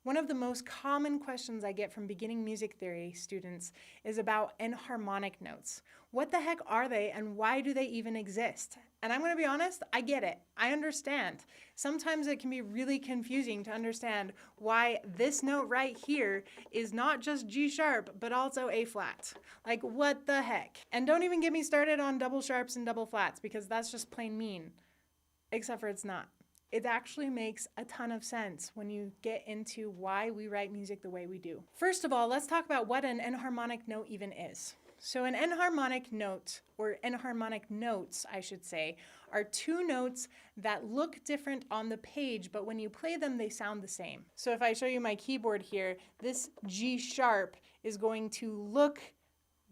One of the most common questions I get from beginning music theory students is about enharmonic notes. What the heck are they and why do they even exist? And I'm going to be honest, I get it. I understand. Sometimes it can be really confusing to understand why this note right here is not just G sharp, but also A flat. Like, what the heck? And don't even get me started on double sharps and double flats, because that's just plain mean. Except for it's not. It actually makes a ton of sense when you get into why we write music the way we do. First of all, let's talk about what an enharmonic note even is. So an enharmonic note, or enharmonic notes, I should say, are two notes that look different on the page, but when you play them, they sound the same. So if I show you my keyboard here, this G sharp is going to look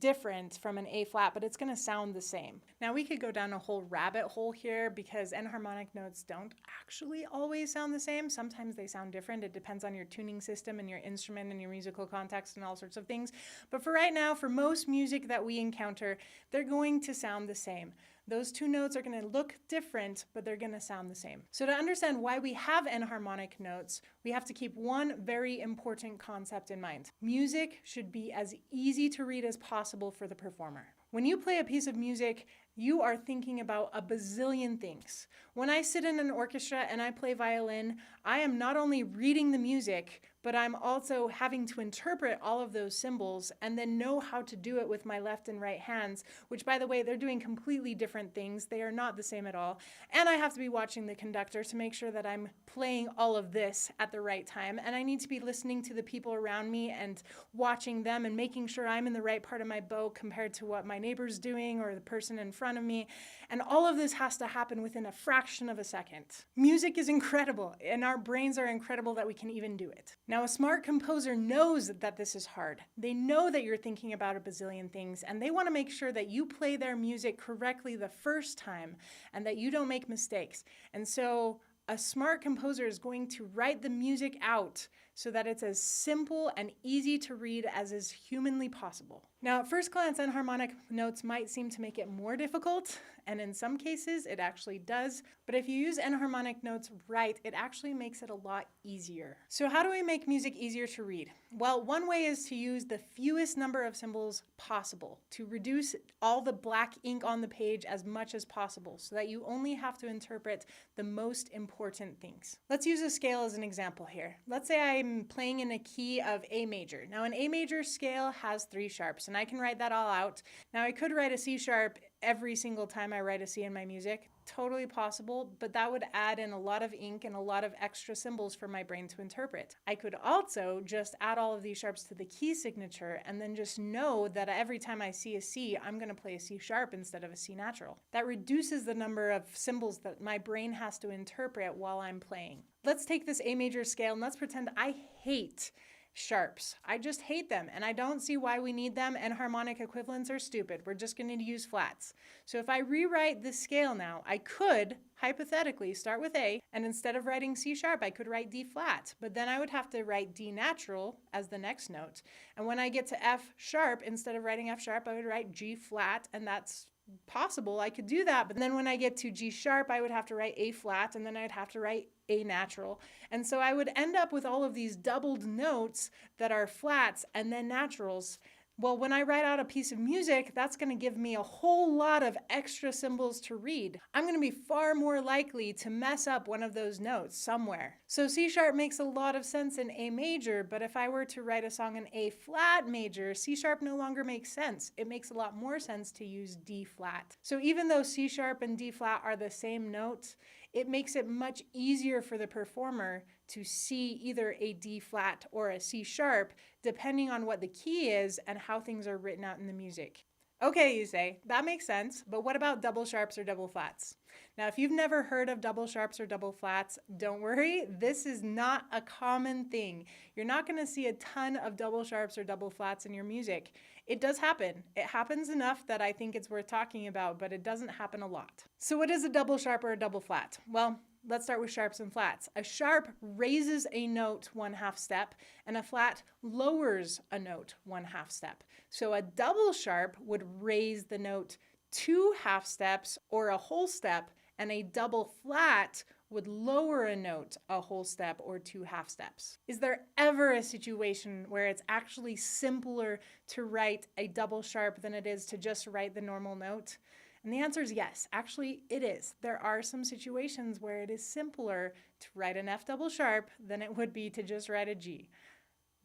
different from an A flat, but it's going to sound the same. Now we could go down a whole rabbit hole here because enharmonic notes don't actually always sound the same. Sometimes they sound different. It depends on your tuning system and your instrument and your musical context and all sorts of things. But for right now, for most music that we encounter, they're going to sound the same. Those two notes are going to look different, but they're going to sound the same. So to understand why we have enharmonic notes, we have to keep one very important concept in mind. Music should be as easy to read as possible for the performer. When you play a piece of music, you are thinking about a bazillion things. When I sit in an orchestra and I play violin, I am not only reading the music, but I'm also having to interpret all of those symbols and then know how to do it with my left and right hands, which, by the way, they're doing completely different things. They are not the same at all. And I have to be watching the conductor to make sure that I'm playing all of this at the right time. And I need to be listening to the people around me and watching them and making sure I'm in the right part of my bow compared to what my neighbor's doing or the person in front of me. And all of this has to happen within a fraction of a second. Music is incredible, and our brains are incredible that we can even do it. Now, a smart composer knows that this is hard. They know that you're thinking about a bazillion things, and they want to make sure that you play their music correctly the first time and that you don't make mistakes. And so a smart composer is going to write the music out so that it's as simple and easy to read as is humanly possible. Now, at first glance, enharmonic notes might seem to make it more difficult, and in some cases it actually does, but if you use enharmonic notes right, it actually makes it a lot easier. So how do we make music easier to read? Well, one way is to use the fewest number of symbols possible, to reduce all the black ink on the page as much as possible, so that you only have to interpret the most important things. Let's use a scale as an example here. Let's say I'm playing in a key of A major. Now, an A major scale has 3 sharps, and I can write that all out. Now, I could write a C sharp every single time I write a C in my music. Totally possible, but that would add in a lot of ink and a lot of extra symbols for my brain to interpret. I could also just add all of these sharps to the key signature and then just know that every time I see a C, I'm going to play a C sharp instead of a C natural. That reduces the number of symbols that my brain has to interpret while I'm playing. Let's take this A major scale and let's pretend I hate sharps. I just hate them, and I don't see why we need them, and harmonic equivalents are stupid. We're just going to use flats. So if I rewrite this scale now, I could hypothetically start with A, and instead of writing C sharp, I could write D flat, but then I would have to write D natural as the next note. And when I get to F sharp, instead of writing F sharp, I would write G flat, and that's possible. I could do that, but then when I get to G sharp, I would have to write A flat, and then I'd have to write A natural. And so I would end up with all of these doubled notes that are flats and then naturals. Well, when I write out a piece of music, that's going to give me a whole lot of extra symbols to read. I'm going to be far more likely to mess up one of those notes somewhere. So C sharp makes a lot of sense in A major, but if I were to write a song in A flat major, C sharp no longer makes sense. It makes a lot more sense to use D flat. So even though C sharp and D flat are the same notes, it makes it much easier for the performer to see either a D flat or a C sharp, depending on what the key is and how things are written out in the music. Okay, you say, that makes sense, but what about double sharps or double flats? Now, if you've never heard of double sharps or double flats, don't worry, this is not a common thing. You're not going to see a ton of double sharps or double flats in your music. It does happen. It happens enough that I think it's worth talking about, but it doesn't happen a lot. So what is a double sharp or a double flat? Well, let's start with sharps and flats. A sharp raises a note 1/2 step, and a flat lowers a note 1/2 step. So a double sharp would raise the note 2 half steps or a whole step, and a double flat would lower a note a whole step or 2 half steps? Is there ever a situation where it's actually simpler to write a double sharp than it is to just write the normal note? And the answer is yes. Actually, it is. There are some situations where it is simpler to write an F double sharp than it would be to just write a G.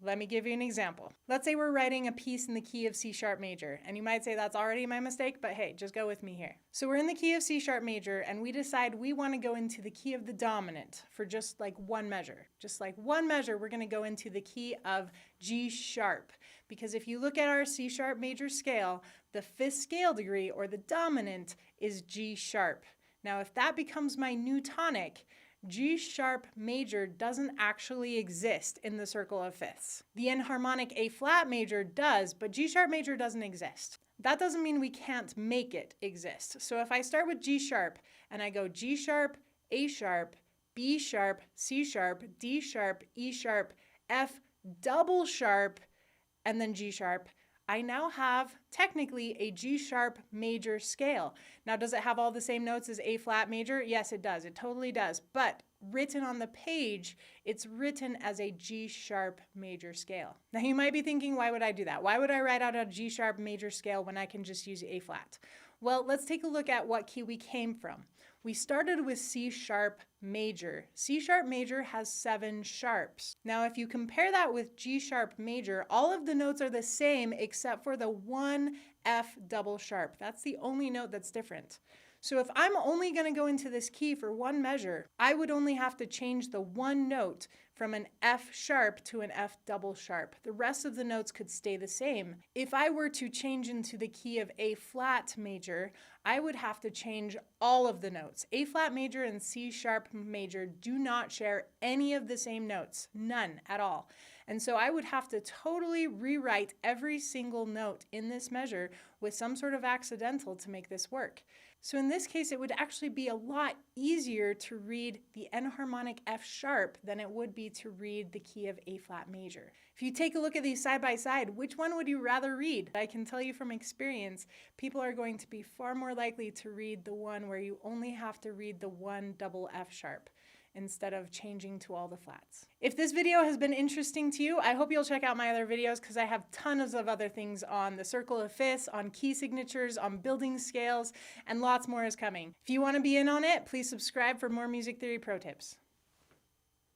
Let me give you an example. Let's say we're writing a piece in the key of C sharp major, and you might say that's already my mistake, but hey, just go with me here. So we're in the key of C sharp major, and we decide we want to go into the key of the dominant for just like one measure. Just like one measure, we're going to go into the key of G sharp, because if you look at our C sharp major scale, the 5th scale degree, or the dominant, is G sharp. Now, if that becomes my new tonic, G sharp major doesn't actually exist in the circle of fifths. The enharmonic A flat major does, but G sharp major doesn't exist. That doesn't mean we can't make it exist. So if I start with G sharp and I go G sharp, A sharp, B sharp, C sharp, D sharp, E sharp, F double sharp, and then G sharp, I now have technically a G sharp major scale. Now, does it have all the same notes as A flat major? Yes, it does. It totally does. But written on the page, it's written as a G sharp major scale. Now, you might be thinking, why would I do that? Why would I write out a G sharp major scale when I can just use A flat? Well, let's take a look at what key we came from. We started with C sharp major. C sharp major has 7 sharps. Now, if you compare that with G sharp major, all of the notes are the same except for the 1 F double sharp. That's the only note that's different. So if I'm only going to go into this key for one measure, I would only have to change the one note from an F sharp to an F double sharp. The rest of the notes could stay the same. If I were to change into the key of A flat major, I would have to change all of the notes. A flat major and C sharp major do not share any of the same notes, none at all. And so I would have to totally rewrite every single note in this measure with some sort of accidental to make this work. So in this case, it would actually be a lot easier to read the enharmonic F sharp than it would be to read the key of A flat major. If you take a look at these side by side, which one would you rather read? I can tell you from experience, people are going to be far more likely to read the one where you only have to read the one double F sharp instead of changing to all the flats. If this video has been interesting to you, I hope you'll check out my other videos because I have tons of other things on the circle of fifths, on key signatures, on building scales, and lots more is coming. If you want to be in on it, please subscribe for more music theory pro tips.